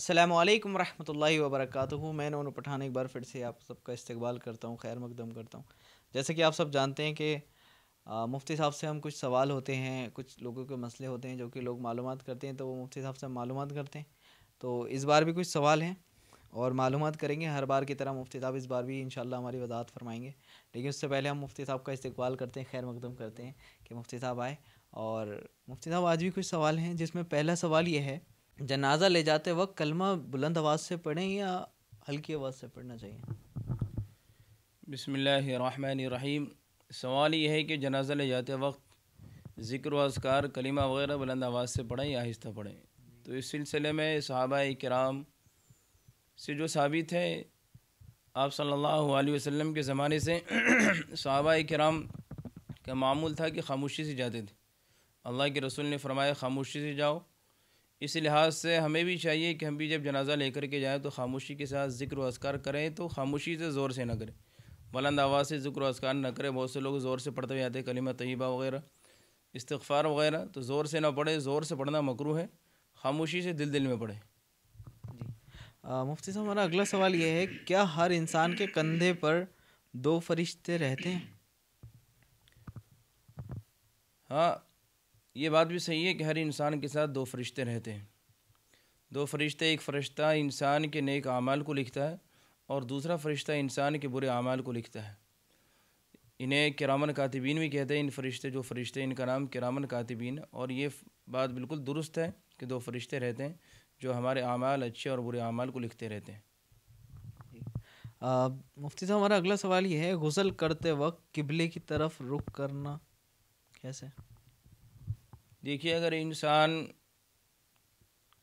السلام علیکم ورحمۃ اللہ وبرکاتہ۔ میں نون پٹھان ایک بار پھر سے آپ سب کا استقبال کرتا ہوں، خیر مقدم کرتا ہوں۔ جیسے کہ آپ سب جانتے ہیں کہ مفتی صاحب سے ہم کچھ سوال ہوتے ہیں، کچھ لوگوں کے مسئلے ہوتے ہیں جو کہ لوگ معلومات کرتے ہیں، تو وہ مفتی صاحب سے معلومات کرتے ہیں۔ تو اس بار بھی کچھ سوال ہیں اور معلومات کریں گے ہر بار کی طرح۔ مفتی صاحب اس بار بھی انشاءاللہ ہماری وضاحت فرمائیں گے، لیکن اس سے پہلے ہم مفتی صاحب کا استقبال کرتے ہیں، خیر مقدم کرتے ہیں کہ مفتی صاحب آئے۔ اور مفتی صاحب آج بھی کچھ سوال ہیں، جس میں پہلا سوال یہ ہے، جنازہ لے جاتے وقت کلمہ بلند آواز سے پڑھیں یا ہلکی آواز سے پڑھنا چاہیے؟ بسم اللہ الرحمن الرحیم۔ سوال یہ ہے کہ جنازہ لے جاتے وقت ذکر و اذکار کلمہ وغیرہ بلند آواز سے پڑھیں یا آہستہ پڑھیں؟ تو اس سلسلے میں صحابہ کرام سے جو ثابت ہے، آپ صلی اللہ علیہ وسلم کے زمانے سے صحابہ کرام کا معمول تھا کہ خاموشی سے جاتے تھے۔ اللہ کے رسول نے فرمایا خاموشی سے جاؤ۔ اس لحاظ سے ہمیں بھی چاہیے کہ ہم بھی جب جنازہ لے کر کے جائیں تو خاموشی کے ساتھ ذکر و اذکار کریں، تو خاموشی سے زور سے نہ کریں، بلند آواز سے ذکر و اذکار نہ کریں۔ بہت سے لوگ زور سے پڑھتے ہوئے آتے ہیں کلمہ طیبہ وغیرہ، استغفار وغیرہ، تو زور سے نہ پڑھے، زور سے پڑھنا مکروہ ہے، خاموشی سے دل میں پڑھیں۔ جی مفتی صاحب، ہمارا اگلا سوال یہ ہے، کیا ہر انسان کے کندھے پر دو فرشتے رہتے ہیں؟ ہاں، یہ بات بھی صحیح ہے کہ ہر انسان کے ساتھ دو فرشتے رہتے ہیں۔ دو فرشتے، ایک فرشتہ انسان کے نیک اعمال کو لکھتا ہے اور دوسرا فرشتہ انسان کے برے اعمال کو لکھتا ہے۔ انہیں کرامن کاتبین بھی کہتے ہیں، جو فرشتے ان کا نام کرامن کاتبین، اور یہ بات بالکل درست ہے کہ دو فرشتے رہتے ہیں جو ہمارے اعمال، اچھے اور برے اعمال کو لکھتے رہتے ہیں۔ مفتی صاحب، ہمارا اگلا سوال یہ ہے، غسل کرتے وقت قبلے کی طرف رخ کرنا کیسے؟ دیکھیے، اگر انسان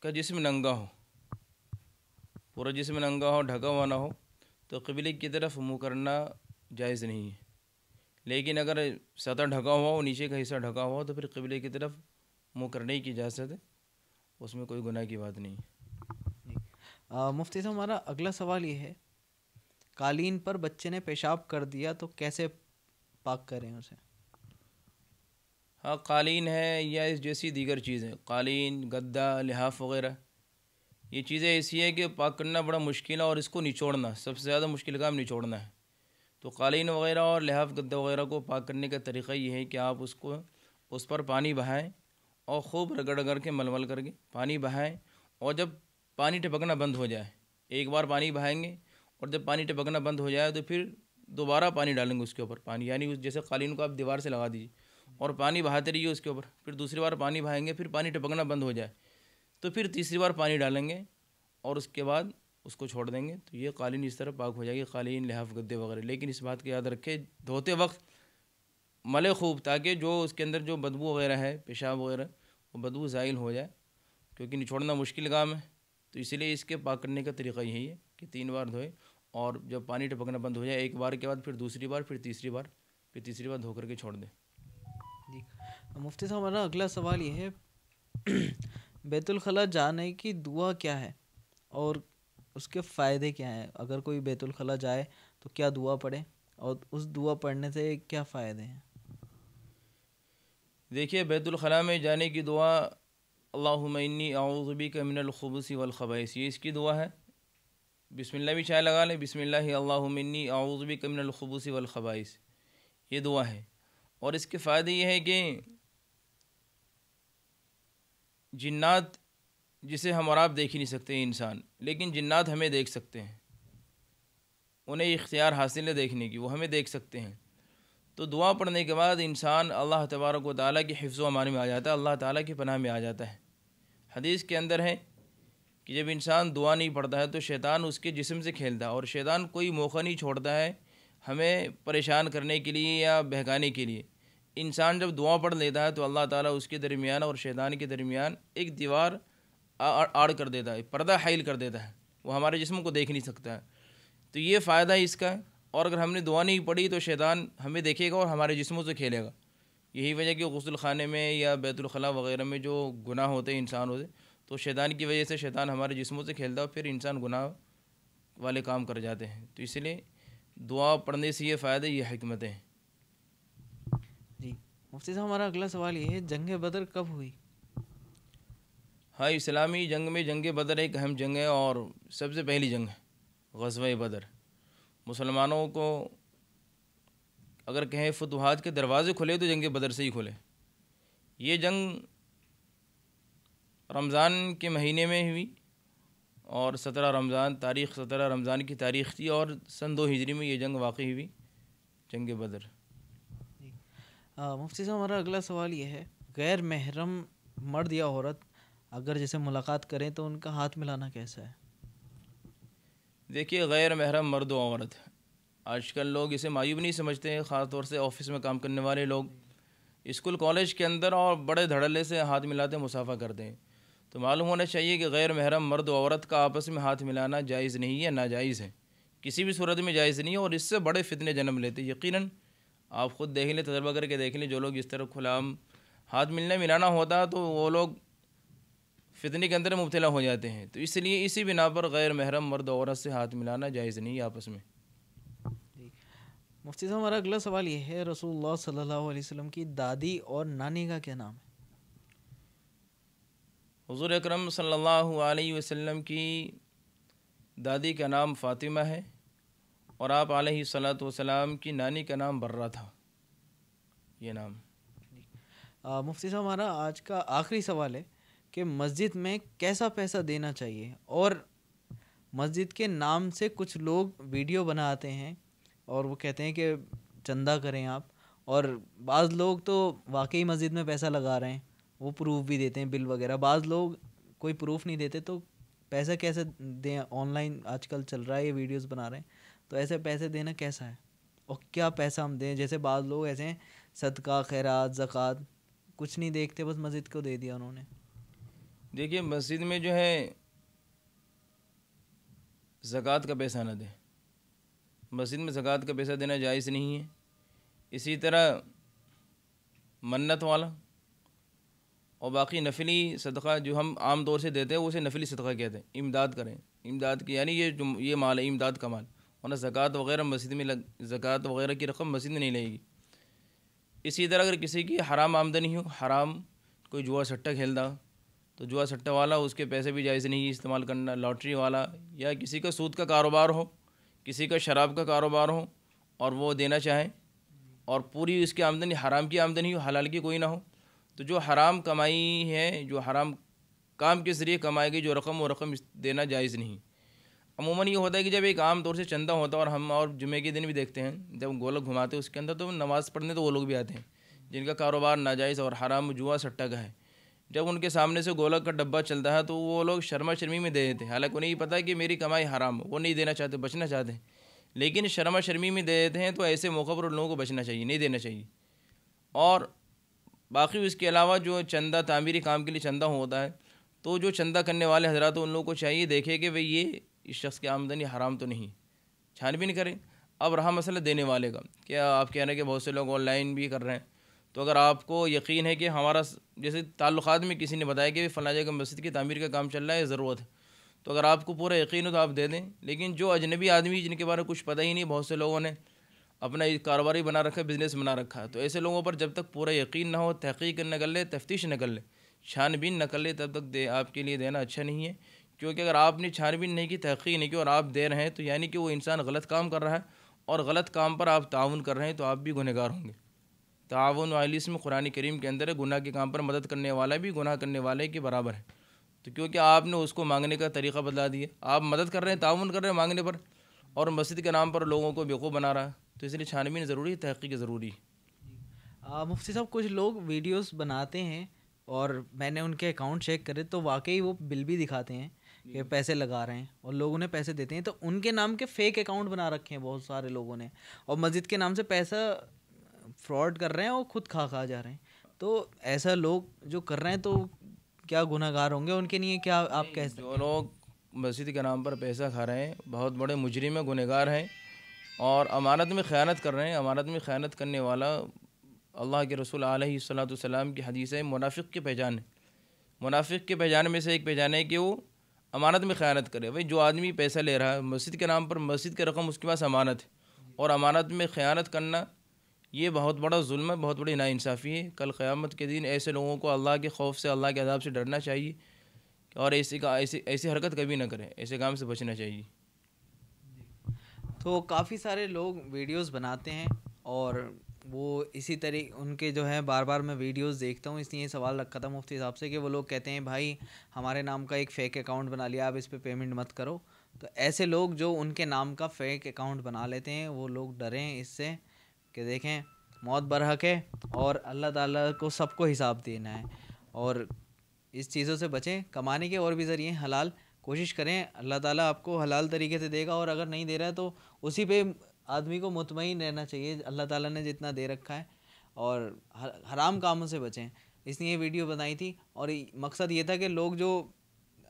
کا جسم ننگا ہو، پورا جسم ننگا ہو، ڈھکا ہوا نہ ہو، تو قبلے کی طرف منہ کرنا جائز نہیں ہے۔ لیکن اگر سطح ڈھکا ہوا ہو، نیچے کا حصہ ڈھکا ہوا ہو، تو پھر قبلے کی طرف منہ کرنے کی اجازت ہے، اس میں کوئی گناہ کی بات نہیں ہے۔ مفتی صاحب، ہمارا اگلا سوال یہ ہے، قالین پر بچے نے پیشاب کر دیا تو کیسے پاک کریں اسے؟ ہاں، قالین ہے یا اس جیسی دیگر چیزیں، قالین، گدا، لحاف وغیرہ، یہ چیزیں ایسی ہے کہ پاک کرنا بڑا مشکل ہے، اور اس کو نچوڑنا سب سے زیادہ مشکل کام نچوڑنا ہے۔ تو قالین وغیرہ اور لحاف گدا وغیرہ کو پاک کرنے کا طریقہ یہ ہے کہ آپ اس پر پانی بہائیں اور خوب رگڑ رگڑ کے مل کر کے پانی بہائیں، اور جب پانی ٹپکنا بند ہو جائے، ایک بار پانی بہائیں گے اور جب پانی ٹپکنا بند ہو جائے تو پھر دوبارہ پانی ڈالیں گے اس کے اوپر، پانی یعنی جیسے قالین کو آپ دیوار سے لگا دیجیے اور پانی بہاتے رہیے اس کے اوپر، پھر دوسری بار پانی بہائیں گے، پھر پانی ٹپکنا بند ہو جائے تو پھر تیسری بار پانی ڈالیں گے اور اس کے بعد اس کو چھوڑ دیں گے، تو یہ قالین اس طرح پاک ہو جائے گی، قالین، لحاف گدے وغیرہ۔ لیکن اس بات کو یاد رکھے، دھوتے وقت ملے خوب، تاکہ جو اس کے اندر جو بدبو وغیرہ ہے، پیشاب وغیرہ، وہ بدبو زائل ہو جائے، کیونکہ نچوڑنا مشکل کام ہے۔ تو اسی لیے اس کے پاک کرنے کا طریقہ یہی ہے کہ 3 بار دھوئے، اور جب پانی ٹپکنا بند ہو جائے ایک بار کے بعد پھر دوسری بار، پھر تیسری بار، پھر تیسری بار دھو کر کے چھوڑ دیں۔ جی مفتی صاحب، ہمارا اگلا سوال یہ ہے، بیت الخلاء جانے کی دعا کیا ہے اور اس کے فائدے کیا ہیں؟ اگر کوئی بیت الخلاء جائے تو کیا دعا پڑھے اور اس دعا پڑھنے سے کیا فائدے ہیں؟ دیکھیے، بیت الخلاء میں جانے کی دعا اللہم انی اعوذ بک من الخبث والخبائث، یہ اس کی دعا ہے۔ بسم اللہ بھی چاہے لگا لیں، بسم اللہ اللہم انی اعوذ بک من الخبث والخبائث، یہ دعا ہے۔ اور اس کے فائدے یہ ہے کہ جنات، جسے ہم اور آپ دیکھ ہی نہیں سکتے انسان، لیکن جنات ہمیں دیکھ سکتے ہیں، انہیں اختیار حاصل ہے دیکھنے کی، وہ ہمیں دیکھ سکتے ہیں۔ تو دعا پڑھنے کے بعد انسان اللہ تبارک و تعالیٰ کی حفظ و امان میں آ جاتا ہے، اللہ تعالیٰ کی پناہ میں آ جاتا ہے۔ حدیث کے اندر ہے کہ جب انسان دعا نہیں پڑھتا ہے تو شیطان اس کے جسم سے کھیلتا ہے، اور شیطان کوئی موقع نہیں چھوڑتا ہے ہمیں پریشان کرنے کے لیے یا بہکانے کے لیے۔ انسان جب دعا پڑھ لیتا ہے تو اللہ تعالیٰ اس کے درمیان اور شیطان کے درمیان ایک دیوار آڑ کر دیتا ہے، پردہ حائل کر دیتا ہے، وہ ہمارے جسم کو دیکھ نہیں سکتا ہے۔ تو یہ فائدہ ہے اس کا۔ اور اگر ہم نے دعا نہیں پڑھی تو شیطان ہمیں دیکھے گا اور ہمارے جسموں سے کھیلے گا۔ یہی وجہ کہ غسل خانے میں یا بیت الخلاء وغیرہ میں جو گناہ ہوتے ہیں انسانوں سے، تو شیطان کی وجہ سے شیطان ہمارے جسموں سے کھیلتا ہے، پھر انسان گناہ والے کام کر جاتے ہیں۔ تو اس لیے دعا پڑھنے سے یہ فائدہ، یہ حکمتیں ہیں۔ جی مفتی صاحب، ہمارا اگلا سوال یہ ہے، جنگ بدر کب ہوئی؟ ہاں، اسلامی جنگ میں جنگ بدر ایک اہم جنگ ہے اور سب سے پہلی جنگ ہے غزوہ بدر۔ مسلمانوں کو اگر کہیں فتوحات کے دروازے کھلے تو جنگ بدر سے ہی کھلے۔ یہ جنگ رمضان کے مہینے میں ہوئی اور 17 رمضان کی تاریخ تھی، اور سن 2 ہجری میں یہ جنگ واقع ہوئی، جنگ بدر۔ مفتی صاحب ہمارا اگلا سوال یہ ہے، غیر محرم مرد یا عورت اگر جیسے ملاقات کریں تو ان کا ہاتھ ملانا کیسا ہے؟ دیکھیے، غیر محرم مرد و عورت آج کل لوگ اسے معیوب نہیں سمجھتے ہیں، خاص طور سے آفس میں کام کرنے والے لوگ اسکول کالج کے اندر اور بڑے دھڑلے سے ہاتھ ملاتے مصافحہ کرتے ہیں۔ تو معلوم ہونا چاہیے کہ غیر محرم مرد و عورت کا آپس میں ہاتھ ملانا جائز نہیں ہے، ناجائز ہے، کسی بھی صورت میں جائز نہیں ہے، اور اس سے بڑے فتنے جنم لیتے ہیں۔ یقیناً آپ خود دیکھ لیں، تجربہ کر کے دیکھ لیں، جو لوگ اس طرح کھلا عام ہاتھ ملانا ہوتا تو وہ لوگ فتنے کے اندر مبتلا ہو جاتے ہیں۔ تو اس لیے اسی بنا پر غیر محرم مرد و عورت سے ہاتھ ملانا جائز نہیں ہے آپس میں۔ مفتی صاحب ہمارا اگلا سوال یہ ہے، رسول اللہ صلی اللہ علیہ وسلم کی دادی اور نانی کا کیا نام ہے؟ حضور اکرم صلی اللہ علیہ وسلم کی دادی کا نام فاطمہ ہے، اور آپ علیہ الصلاۃ والسلام کی نانی کا نام برہ تھا، یہ نام۔ مفتی صاحب ہمارا آج کا آخری سوال ہے کہ مسجد میں کیسا پیسہ دینا چاہیے، اور مسجد کے نام سے کچھ لوگ ویڈیو بناتے ہیں اور وہ کہتے ہیں کہ چندہ کریں آپ، اور بعض لوگ تو واقعی مسجد میں پیسہ لگا رہے ہیں، وہ پروف بھی دیتے ہیں بل وغیرہ، بعض لوگ کوئی پروف نہیں دیتے، تو پیسہ کیسے دیں؟ آن لائن آج کل چل رہا ہے، یہ ویڈیوز بنا رہے ہیں، تو ایسے پیسے دینا کیسا ہے، اور کیا پیسہ ہم دیں؟ جیسے بعض لوگ ایسے ہیں صدقہ خیرات زکوٰۃ کچھ نہیں دیکھتے، بس مسجد کو دے دیا انہوں نے۔ دیکھیے، مسجد میں جو ہے زکوٰۃ کا پیسہ نہ دیں، مسجد میں زکوٰۃ کا پیسہ دینا جائز نہیں ہے۔ اسی طرح منت والا اور باقی نفلی صدقہ جو ہم عام طور سے دیتے ہیں اسے نفلی صدقہ کہتے ہیں۔ امداد کریں، امداد کی یعنی یہ مال ہے، امداد کا مال، ورنہ زکوٰۃ وغیرہ مسجد میں زکوٰۃ وغیرہ کی رقم مسجد میں نہیں لگے گی۔ اسی طرح اگر کسی کی حرام آمدنی ہو، حرام کوئی جوا سٹہ کھیلتا تو جوا سٹہ والا اس کے پیسے بھی جائز نہیں استعمال کرنا، لاٹری والا، یا کسی کا سود کا کاروبار ہو، کسی کا شراب کا کاروبار ہو اور وہ دینا چاہیں اور پوری اس کی آمدنی حرام کی آمدنی ہو، حلال کی کوئی نہ ہو، تو جو حرام کمائی ہے، جو حرام کام کے ذریعے کمائی گئی جو رقم، وہ رقم دینا جائز نہیں۔ عموماً یہ ہوتا ہے کہ جب ایک عام طور سے چندہ ہوتا ہے، اور ہم اور جمعے کے دن بھی دیکھتے ہیں جب گولک گھماتے ہیں اس کے اندر، تو نماز پڑھنے تو وہ لوگ بھی آتے ہیں جن کا کاروبار ناجائز اور حرام جوا سٹہ کا ہے۔ جب ان کے سامنے سے گولک کا ڈبہ چلتا ہے تو وہ لوگ شرما شرمی میں دے دیتے ہیں، حالانکہ انہیں یہ پتہ ہے کہ میری کمائی حرام، وہ نہیں دینا چاہتے، بچنا چاہتے ہیں، لیکن شرما شرمی میں دے دیتے ہیں۔ تو ایسے موقع پر ان لوگوں کو بچنا چاہیے، نہیں دینا چاہیے۔ اور باقی اس کے علاوہ جو چندہ تعمیری کام کے لیے چندہ ہوتا ہے، تو جو چندہ کرنے والے حضرات ان لوگوں کو چاہیے دیکھے کہ بھئی یہ اس شخص کی آمدنی حرام تو نہیں، چھان بین کریں۔ اب رہا مسئلہ دینے والے کا، کیا آپ کہہ رہے ہیں کہ بہت سے لوگ آن لائن بھی کر رہے ہیں، تو اگر آپ کو یقین ہے کہ ہمارا جیسے تعلقات میں کسی نے بتایا کہ فلاں جگہ مسجد کی تعمیر کا کام چل رہا ہے، ضرورت ہے، تو اگر آپ کو پورا یقین ہو تو آپ دے دیں۔ لیکن جو اجنبی آدمی جن کے بارے میں کچھ پتہ ہی نہیں، بہت سے لوگوں نے اپنا کاروباری بنا رکھا ہے، بزنس بنا رکھا ہے، تو ایسے لوگوں پر جب تک پورا یقین نہ ہو، تحقیق نہ کر لے، تفتیش نہ کر لے، چھان بین نہ کر لے، تب تک آپ کے لیے دینا اچھا نہیں ہے۔ کیونکہ اگر آپ نے چھان بین نہیں کی، تحقیق نہیں کی اور آپ دے رہے ہیں، تو یعنی کہ وہ انسان غلط کام کر رہا ہے، اور غلط کام پر آپ تعاون کر رہے ہیں، تو آپ بھی گنہگار ہوں گے۔ تعاون علی الاسم قرآن کریم کے اندر ہے، گناہ کے کام پر مدد کرنے والا بھی گناہ کرنے والے کے برابر ہے۔ تو کیونکہ آپ نے اس کو مانگنے کا طریقہ بدلا دیا، آپ مدد کر رہے ہیں، تعاون کر رہے ہیں مانگنے پر، اور مسجد کے نام پر لوگوں کو بیوقوف بنا رہا ہے، تو اس لیے چھان بین ضروری ہے، تحقیق ضروری ہے۔ مفتی صاحب کچھ لوگ ویڈیوز بناتے ہیں اور میں نے ان کے اکاؤنٹ چیک کرے تو واقعی وہ بل بھی دکھاتے ہیں کہ پیسے لگا رہے ہیں اور لوگ انہیں پیسے دیتے ہیں، تو ان کے نام کے فیک اکاؤنٹ بنا رکھے ہیں بہت سارے لوگوں نے، اور مسجد کے نام سے پیسہ فراڈ کر رہے ہیں اور خود کھا جا رہے ہیں۔ تو ایسا لوگ جو کر رہے ہیں تو کیا گناہ گار ہوں گے؟ ان کے لیے کیا آپ کہہ سکتے ہیں؟ جو لوگ مسجد کے نام پر پیسہ کھا رہے ہیں بہت بڑے مجرم ہیں، گنہگار ہیں، اور امانت میں خیانت کر رہے ہیں۔ امانت میں خیانت کرنے والا اللہ کے رسول علیہ الصلاۃ والسلام کی حدیث ہے، منافق کی پہچان ہے۔ منافق کے پہچان میں سے ایک پہچان ہے کہ وہ امانت میں خیانت کرے۔ بھائی جو آدمی پیسہ لے رہا ہے مسجد کے نام پر، مسجد کی رقم اس کے پاس امانت ہے، اور امانت میں خیانت کرنا یہ بہت بڑا ظلم ہے، بہت بڑی ناانصافی ہے۔ کل قیامت کے دن ایسے لوگوں کو اللہ کے خوف سے، اللہ کے عذاب سے ڈرنا چاہیے۔ اور ایسی حرکت کبھی نہ کریں، ایسے کام سے بچنا چاہیے. تو کافی سارے لوگ ویڈیوز بناتے ہیں اور وہ اسی طرح ان کے جو ہے بار بار میں ویڈیوز دیکھتا ہوں، اس لیے یہ سوال رکھا تھا مفتی صاحب سے کہ وہ لوگ کہتے ہیں بھائی ہمارے نام کا ایک فیک اکاؤنٹ بنا لیا، آپ اس پہ پیمنٹ مت کرو. تو ایسے لوگ جو ان کے نام کا فیک اکاؤنٹ بنا لیتے ہیں وہ لوگ ڈریں اس سے کہ دیکھیں موت برحق ہے اور اللہ تعالیٰ کو سب کو حساب دینا ہے، اور اس چیزوں سے بچیں. کمانے کے اور بھی ذریعے حلال کوشش کریں، اللہ تعالیٰ آپ کو حلال طریقے سے دے گا، اور اگر نہیں دے رہا ہے تو اسی پہ آدمی کو مطمئن رہنا چاہیے اللہ تعالیٰ نے جتنا دے رکھا ہے، اور حرام کاموں سے بچیں. اس لیے یہ ویڈیو بنائی تھی، اور مقصد یہ تھا کہ لوگ جو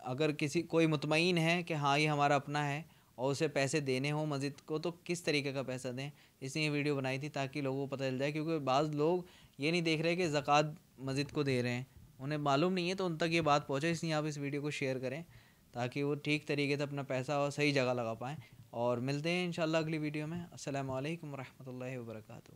اگر کوئی مطمئن ہے کہ ہاں یہ ہمارا اپنا ہے اور اسے پیسے دینے ہوں مسجد کو تو کس طریقے کا پیسہ دیں. اس لیے یہ ویڈیو بنائی تھی تاکہ لوگوں کو پتہ چل جائے، کیونکہ بعض لوگ یہ نہیں دیکھ رہے کہ زکوٰۃ مسجد کو دے رہے ہیں، انہیں معلوم نہیں ہے، تو ان تک یہ بات پہنچے. اس لیے آپ اس ویڈیو کو شیئر کریں تاکہ وہ ٹھیک طریقے سے اپنا پیسہ اور صحیح جگہ لگا پائیں. اور ملتے ہیں انشاءاللہ اگلی ویڈیو میں. السلام علیکم ورحمۃ اللہ وبرکاتہ.